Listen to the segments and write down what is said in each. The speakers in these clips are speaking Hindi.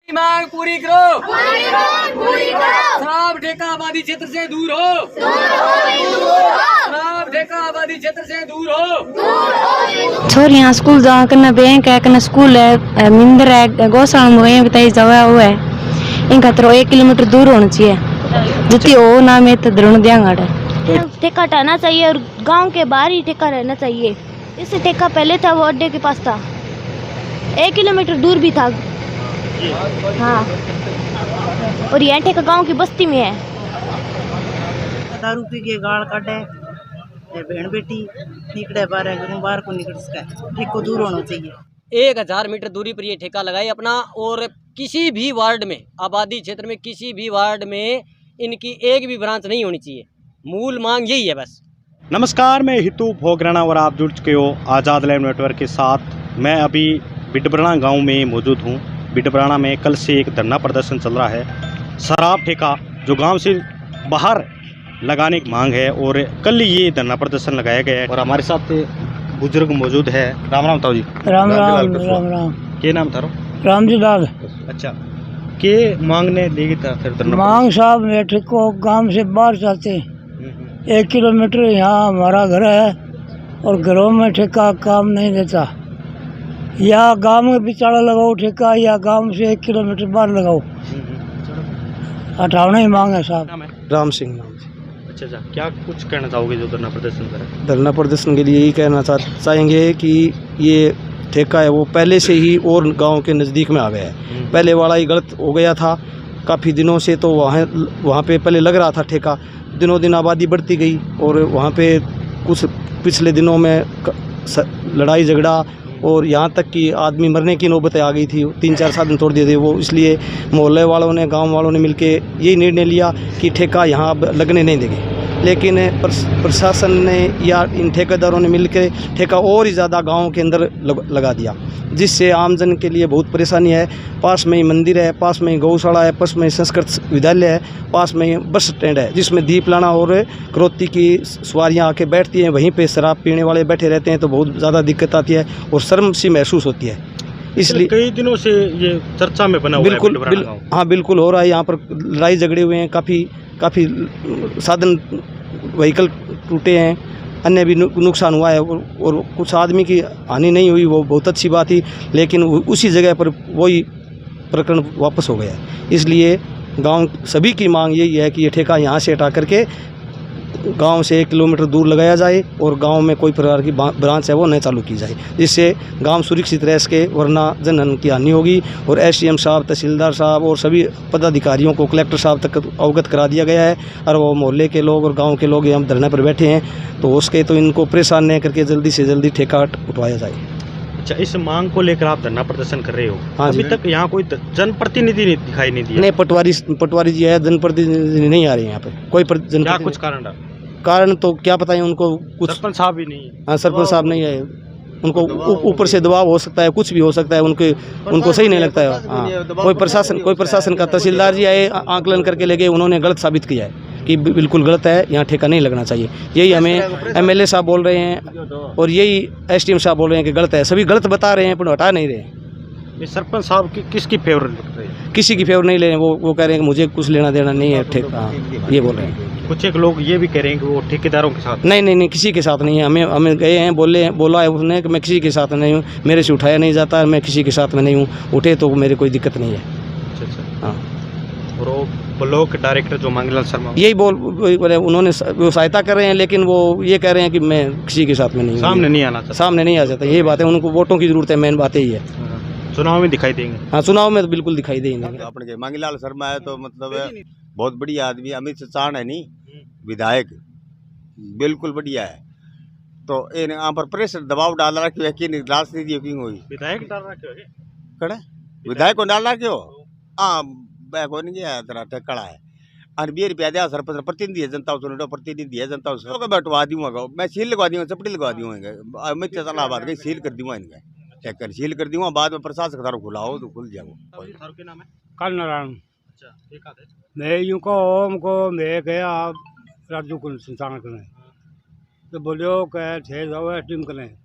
मांग पूरी करो, शराब ठेका आबादी क्षेत्र से दूर हो, शराब ठेका आबादी क्षेत्र से दूर हो। छोरियां स्कूल जा कने बैंक है कने स्कूल है, मिंदर है, गौशाला में वहीं बताई जगह हुआ है। इनका तो 1 किलोमीटर दूर होना चाहिए, जितनी हो ना में तो द्रोण देंगे। ठेका हटाना चाहिए और गांव के बाहर ही ठेका रहना चाहिए। इससे ठेका पहले था वो अड्डे के पास था, 1 किलोमीटर दूर भी था। हाँ, और यह ठेका गांव की बस्ती में है। दारू पी के गाल काटे बहन बेटी निकले बाहर को निकल सके, ठेको दूर होना चाहिए। 1000 मीटर दूरी पर ये ठेका लगाए अपना, और किसी भी वार्ड में, आबादी क्षेत्र में किसी भी वार्ड में इनकी एक भी ब्रांच नहीं होनी चाहिए। मूल मांग यही है बस। नमस्कार, मैं हितू भोगराणा और आप जुड़ चुके हो आज़ाद लाइव नेटवर्क के साथ। मैं अभी बिडबराना गांव में मौजूद हूं। बिडबराना में कल से एक धरना प्रदर्शन चल रहा है। शराब ठेका जो गांव से बाहर लगाने की मांग है, और कल ये धरना प्रदर्शन लगाया गया है। और हमारे साथ बुजुर्ग मौजूद है। राम राम ताऊ जी। राम राम राम राम। क्या नाम था? राम जी लाल। अच्छा, के मांगने लेगी था फिर धरना? मांग साहब ने ठेको गांव से बाहर चाहते, 1 किलोमीटर यहाँ हमारा घर है और घरों में ठेका काम नहीं देता। या गांव में बिचारा लगाओ ठेका, या गांव से 1 किलोमीटर बाहर लगाओ। हटाना ही मांग है साहब। राम सिंह नाम से। अच्छा, क्या कुछ कहना चाहोगे जो धरना प्रदर्शन करें? धरना प्रदर्शन के लिए यही कहना चाहेंगे कि ये ठेका है वो पहले से ही और गांव के नज़दीक में आ गया है। पहले वाला ही गलत हो गया था काफ़ी दिनों से, तो वहाँ पे पहले लग रहा था ठेका। दिनों दिन आबादी बढ़ती गई और वहाँ पे कुछ पिछले दिनों में लड़ाई झगड़ा और यहाँ तक कि आदमी मरने की नौबतें आ गई थी। 3-4 साधन तोड़ दिए थे वो, इसलिए मोहल्ले वालों ने, गांव वालों ने मिलके यही निर्णय लिया कि ठेका यहाँ अब लगने नहीं देंगे। लेकिन प्रशासन ने या इन ठेकेदारों ने मिलकर ठेका और ही ज़्यादा गांव के अंदर लगा दिया, जिससे आमजन के लिए बहुत परेशानी है। पास में ही मंदिर है, पास में ही गौशाला है, पास में ही संस्कृत विद्यालय है, पास में ही बस स्टैंड है जिसमें दीप लाना और करोती की सवारियां आके बैठती हैं। वहीं पे शराब पीने वाले बैठे रहते हैं, तो बहुत ज़्यादा दिक्कत आती है और शर्म सी महसूस होती है। इसलिए कई दिनों से ये चर्चा में बना हुआ है। हाँ, बिल्कुल हो रहा है। यहाँ पर लड़ाई झगड़े हुए हैं, काफ़ी साधन व्हीकल टूटे हैं, अन्य भी नुकसान हुआ है, और कुछ आदमी की हानि नहीं हुई, वो बहुत अच्छी बात थी। लेकिन उसी जगह पर वही प्रकरण वापस हो गया है। इसलिए गांव सभी की मांग यही है कि ये ठेका यहाँ से हटा करके गांव से 1 किलोमीटर दूर लगाया जाए और गांव में कोई प्रकार की ब्रांच है वो न चालू की जाए, जिससे गांव सुरक्षित रह सके, वरना जनधन की हानि होगी। और SDM साहब, तहसीलदार साहब और सभी पदाधिकारियों को, कलेक्टर साहब तक अवगत करा दिया गया है। और वो मोहल्ले के लोग और गाँव के लोग यहाँ धरने पर बैठे हैं, तो उसके तो इनको परेशान नहीं करके जल्दी से जल्दी ठेका उठवाया जाए। अच्छा, इस मांग को लेकर आप धरना प्रदर्शन कर रहे हो? हाँ, अभी तक यहाँ कोई जनप्रतिनिधि दिखाई नहीं दिया? नहीं, पटवारी जी है, जनप्रतिनिधि नहीं आ रहे हैं यहाँ पे कोई। क्या कुछ कारण तो क्या बताएं उनको, कुछ सरपंच साहब भी नहीं? हाँ, सरपंच साहब नहीं आए। उनको ऊपर से दबाव हो सकता है, कुछ भी हो सकता है, उनको सही नहीं लगता है। हाँ, कोई प्रशासन का तहसीलदार जी आए, आंकलन करके ले गए, उन्होंने गलत साबित किया है कि बिल्कुल गलत है, यहाँ ठेका नहीं लगना चाहिए। यही हमें MLA साहब बोल रहे हैं और यही SDM साहब बोल रहे हैं कि गलत है। सभी गलत बता रहे हैं पर हटा नहीं रहे। सरपंच साहब किसकी फेवर लगता है? किसी की फेवर नहीं ले रहे हैं। वो कह रहे हैं कि मुझे कुछ लेना देना नहीं है ठेका, ये बोल रहे हैं। कुछ एक लोग ये भी कह रहे हैं कि वो ठेकेदारों के साथ। नहीं, किसी के साथ नहीं है। हमें गए हैं, बोला है उसने कि मैं किसी के साथ नहीं हूँ, मेरे से उठाया नहीं जाता, मैं किसी के साथ में नहीं हूँ। उठे तो मेरे कोई दिक्कत नहीं है। अच्छा। हाँ, और वो ब्लॉक डायरेक्टर जो मंगलाल शर्मा, यही बोले, उन्होंने वो सहायता कर रहे हैं, लेकिन वो ये कह रहे हैं कि मैं किसी के साथ में नहीं हूँ, सामने नहीं आना चाहता। सामने नहीं आ जाता। यही बात है, उनको वोटों की जरूरत है, मेन बात यही है। चुनाव में दिखाई देंगे? हाँ, चुनाव में तो बिल्कुल दिखाई देंगे। अपने मंगलाल शर्मा है तो मतलब बहुत बढ़िया आदमी। अमित शाह है नहीं, विधायक बिल्कुल बढ़िया है। तो यहाँ पर प्रेशर दबाव डाल रहा क्यों है? राजनीति हुई विधायक डाल रहा क्यों है? कड़े विधायक को डाल रहा क्यों? हाँ, बैको नहीं गया तेरा ठेकड़ा है। और 20 रुपया दिया सरपंच, प्रतिनिधि है जनता, प्रतिनिधि है जनता, उसको बैठवा दूंगा, मैं सील लगवा दूंगा, चपड़ी लगवा दूंगा। अमित शाह बात गई, सील कर दूंगा इनका, चेक सील कर दूंगा। बाद में प्रशासक थारो खुलाओ तो खुल जाओ। काल नारायण। अच्छा, मैं यूँ को मैं गया राजू को संस्थान करें तो बोलियो कह 6 जाओ टीम करें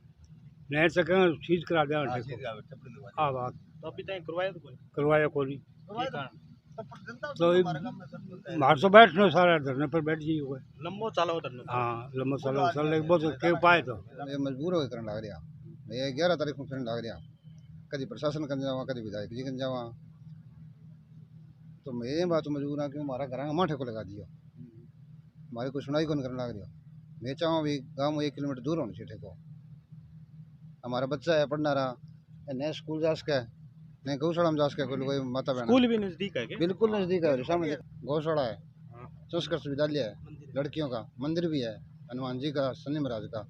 नहीं सकें चीज करा दें। हाँ, बात तो अभी तक करवाया करवाया कोई तो हमारे तो बैठने सारा धरने पर बैठ जी हुए। लंबो चालो धरनो। हाँ लंबा साल बहुत के उपाय तो ये मजबूर होकर करने लग रहा। मैं 11 तारीख को करने लग रहा। कभी प्रशासन कन जावा, कभी विधायक जी कन जावा। तो मैं ये बात मजबूर हाँ कि हमारा घर माठे को लगा दिया। हमारी कोई सुनाई को नहीं करने लग रहा। मैं चाहूँ भी गाँव 1 किलोमीटर दूर होना चाहिए ठेको। हमारा बच्चा है पढ़ना रहा, नए स्कूल जा सके, नहीं गौशाला में जा सके, कोई माता बहन स्कूल भी नजदीक है क्या? बिल्कुल नजदीक है, सामने गौशाला है, संस्कृत विद्यालय है, लड़कियों का मंदिर भी है, हनुमान जी का, शनि महाराज का।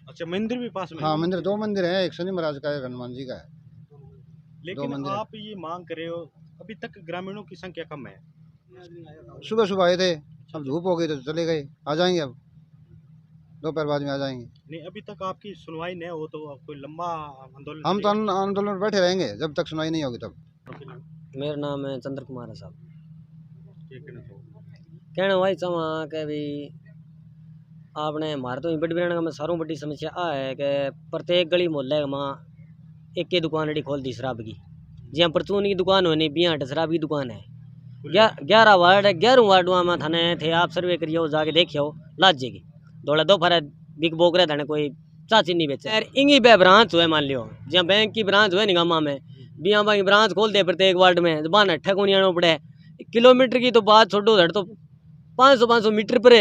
अच्छा मंदिर भी पास में? हाँ मंदिर 2 मंदिर है, एक शनि महाराज का, एक हनुमान जी का है। लेकिन आप ये मांग कर रहे हो, अभी तक ग्रामीणों की संख्या कम है। सुबह सुबह आए थे, अब धूप हो गई तो चले गए, आ जाएंगे अब दोपहर बाद में आ जाएंगे। नहीं अभी तक आपकी सुनवाई नहीं हो तो कोई लंबा आंदोलन? हम तो आंदोलन में बैठे रहेंगे जब तक सुनवाई नहीं होगी तब। मेरा नाम है चंद्र कुमार है साहब। कहना वही चाहवा कि भी आपने हमारे तो बड़ी बिराना में सारों बड़ी समस्या आ है कि प्रत्येक गली मोहल्ले में एक दुकान अड़ी खोल दी शराब की। जहाँ परचून की दुकान होनी 20 शराब की दुकान है। 11 वार्ड है, 11 वार्डों में थाने थे आप सर्वे करियो, जाके देखियो लाज जेगी दौड़ा दो फर बिग बोक रहे थाने कोई चाची नहीं बेचे। यार इंगी बे ब्रांच हुए मान लियो, जहाँ बैंक की ब्रांच हुए निगामा में बिया बाई ब्रांच खोल दे प्रत्येक वार्ड में, जबान अट्ठा को नहीं आना पड़े। किलोमीटर की तो बात छोड़ो, धड़ तो 500 मीटर पर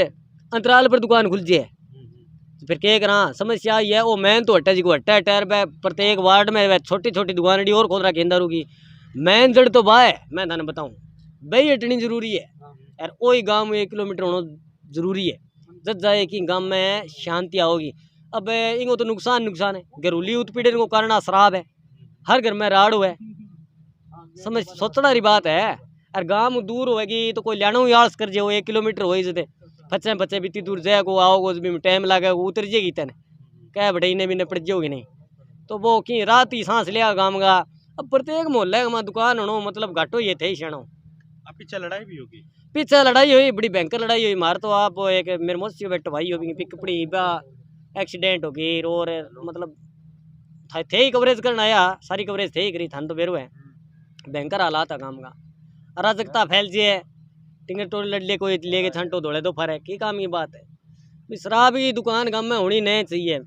अंतराल पर दुकान खुल जाए। फिर क्या करा, समस्या ये है वो मैन तो हट्टा जी को हट्टा टायर पे प्रत्येक वार्ड में वह छोटी छोटी दुकान और खोल रहा केंद्र की मैन जड़ तो बाह है। मैं थाने बताऊँ भाई हटनी जरूरी है यार, वही गाँव में 1 किलोमीटर होना जरूरी है, जब जाए कि गाँव में शांति आओगी। अब इनको तो नुकसान है, घरेलू उत्पीड़न को कारण शराब है, हर घर में राड़ है, समझ सोचना रही बात है। यार गाँव दूर होएगी तो कोई लाना ही आलस कर जाओ, 1 किलोमीटर हो जते पच्चे बीती दूर जाए को आओगे भी टाइम लगे उतर जाएगी तेने क्या बटे इन्हें भी निपट जाओगी नहीं तो वो कि रात ही सांस लिया गाँव का। अब प्रत्येक मोहल्ले में दुकान होना मतलब घाटो ये थे ही क्षण। अब पीछे लड़ाई भी होगी? पीछे लड़ाई हुई, बड़ी भयंकर लड़ाई हुई। मार तो आप एक मेरे मौसी बेटो भाई होगी पिकपड़ी एक्सीडेंट होगी और मतलब थे ही कवरेज करना आया, सारी कवरेज थे ही करी थान तो बेरो है। भयंकर हालात है काम का, अराजकता फैल जी है, टिंगर टोल लड़ले कोई लेके छंटो दौड़े तो फर है की काम की बात है। शराब की दुकान गाँव में होनी नहीं चाहिए।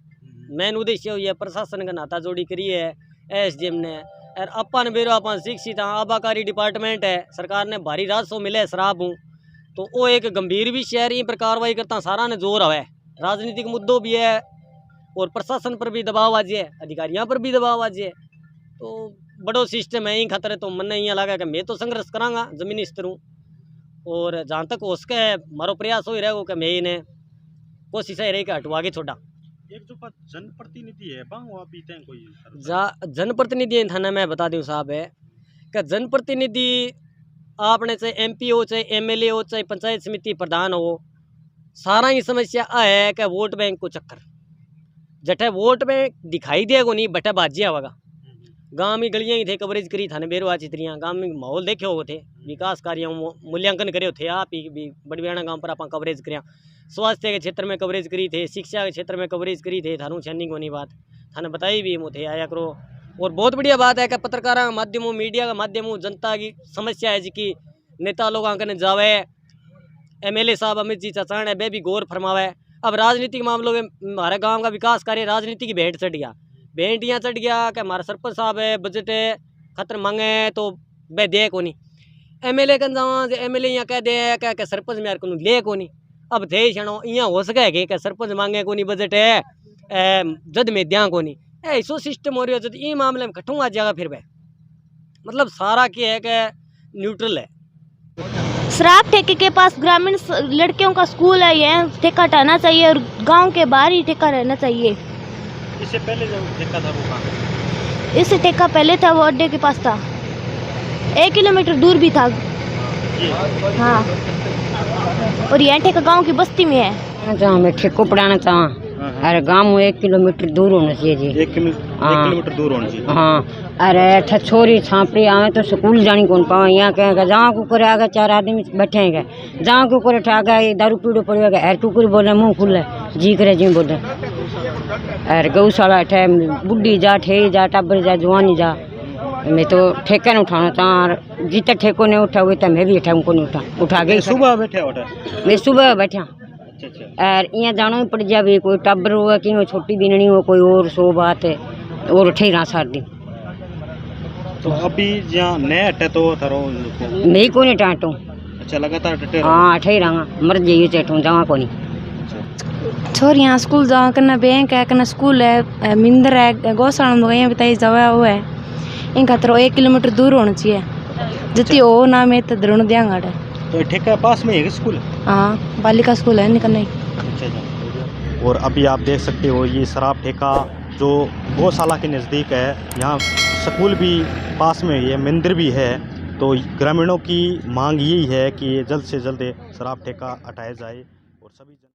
मेन उद्देश्य हुई है प्रशासन का नाता जोड़ी करी है SDM ने, और अपन बेरो अपन शिक्षित हाँ, आबाकारी डिपार्टमेंट है, सरकार ने भारी राजस्व मिले शराब हूँ तो वो एक गंभीर विषय है, पर कार्रवाई करता सारा ने जोर है। राजनीतिक मुद्दों भी है और प्रशासन पर भी दबाव आज है, अधिकारियों पर भी दबाव आज है, तो बड़ो सिस्टम है। इन खतरे तो मन नहीं लगा कि मैं तो संघर्ष करांगा जमीनी स्तर हूँ, और जहाँ तक हो सके मारो प्रयास हो ही रहेगा कि मैं इन्हें कोशिश है रही कि हटवा के छोड़ा। एक जो जनप्रतिनिधि है कोई जनप्रतिनिधि थाना में बता दूँ साहब है कि जनप्रतिनिधि आपने चाहे MP हो, चाहे MLA हो, चाहे पंचायत समिति प्रधान हो, सारा ही समस्या है कि वोट बैंक को चक्कर जटे वोट बैंक दिखाई देगा नहीं बटे बाजिया होगा। गाँव में गलियाँ ही थे कवरेज करी थाने बेरो आ चित्रियाँ गाँव में माहौल देखे हो थे, विकास कार्यों मूल्यांकन करे थे आप ही बड़बियाना गाँव पर आप कवरेज करिया, स्वास्थ्य के क्षेत्र में कवरेज करी थे, शिक्षा के क्षेत्र में कवरेज करी थे, थानू छानी को नहीं बात थाने बताई भी मुझे आया करो। और बहुत बढ़िया बात है कि पत्रकार का माध्यमों मीडिया का माध्यमों जनता की समस्या है जिसकी नेता लोग आंकने जावे, MLA साहब अमित जी चचाण है वे भी गौर फरमावे। अब राजनीतिक मामलों में हमारे गाँव का विकास कार्य राजनीति की भेंट चढ़ गया, भेंट यहाँ चढ़ गया कि हमारा सरपंच साहब है बजट खतर मांगे तो वे दे को नहीं, MLA कन जावा MLA यहाँ कह दे क्या सरपंच में यार को ले को नहीं। अब थे क्षणों यहाँ हो सके कि सरपंच मांगे को नहीं बजट है जद में दिया को नहीं, ऐसो सिस्टम हो रही है जब ये मामले में कठूँ आ जाएगा फिर वह मतलब सारा क्या है कि न्यूट्रल है। शराब ठेके के पास ग्रामीण लड़कियों का स्कूल है, यह ठेका हटाना चाहिए और गांव के बाहर ही ठेका रहना चाहिए। इससे पहले जो ठेका था वो कहाँ? इससे ठेका पहले था वो अड्डे के पास था, 1 किलोमीटर दूर भी था। हाँ और यह ठेका गांव की बस्ती में है। जहाँ मैं ठेको पढ़ाना चाहूँ, अरे गाँव में 1 किलोमीटर दूर होना चाहिए जी। 1 किलोमीटर दूर होना चाहिए। हाँ अरे छोरी छापड़ी आवे तो स्कूल जानी कौन पावे, यहाँ कहेंगे जहाँ को करे आगे 4 आदमी बैठेंगे, जहाँ को करे आगे दारू पीड़ो पड़ेगा, एर टुकड़ी बोले मुँह खुले जी करे जी बोले, अरे गौशाला ठे बुढ़ी जा ठे जा टाबर जा जवानी जा मैं तो ठेका नहीं उठाना चाह, जितना ठेको नहीं उठा हुआ मैं भी उठाऊँ को नहीं उठा गई। सुबह बैठे होटल? मैं सुबह बैठा अच्छा अच्छा। और यहाँ जाना ही पड़ जाए, कोई टब्बर हुआ कि छोटी दिननी हो कोई और सो बात है और उठे रहा सार दिन। तो अभी जहाँ नया अट्टे तो थरो मैं को नहीं टाटू। अच्छा लगातार टटे? हाँ अठे रहा मर जाइए चेठू जावा को नहीं। छोरियाँ स्कूल जावा करना बैंक है करना स्कूल है मिंदर है गौशाला में गई बताई जावा वो है इन खातर 1 किलोमीटर दूर होना चाहिए जितनी हो ना मैं तो द्रोण दियांगा। तो ठेका पास में है स्कूल? हाँ बालिका स्कूल है निकलना ही। अच्छा अच्छा। और अभी आप देख सकते हो ये शराब ठेका जो गौशाला के नज़दीक है, यहाँ स्कूल भी पास में ही है, मंदिर भी है। तो ग्रामीणों की मांग यही है कि जल्द से जल्द शराब ठेका हटाया जाए और सभी